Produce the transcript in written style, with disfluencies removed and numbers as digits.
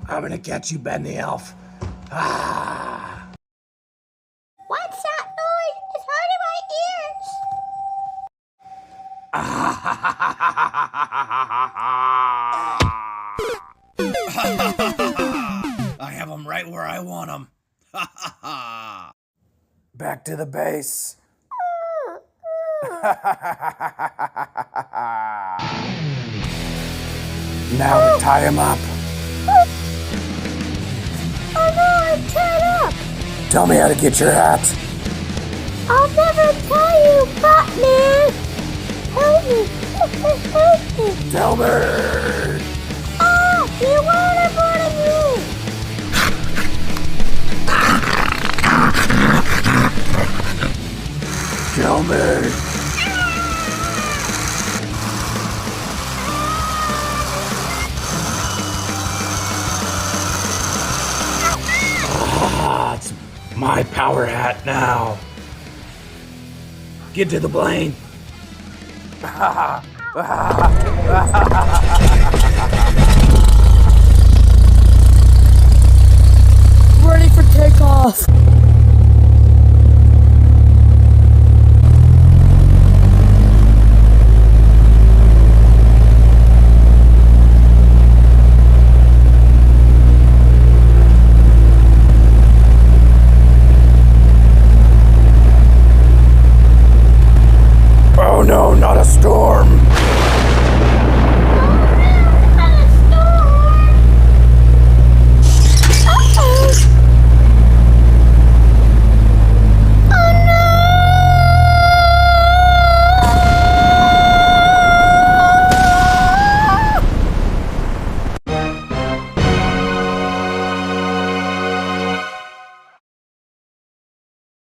I'm gonna catch you, Ben the Elf. Ah! What's that noise? It's hurting my ears. I have them right where I want them. Back to the base. Now to tie him up. Oh no, I'm tied up. Tell me how to get your hat. I'll never tell you, Batman. Help me. Help me. Tell me. Ah, you won't abort me. Tell me. It's my power hat now. Get to the plane.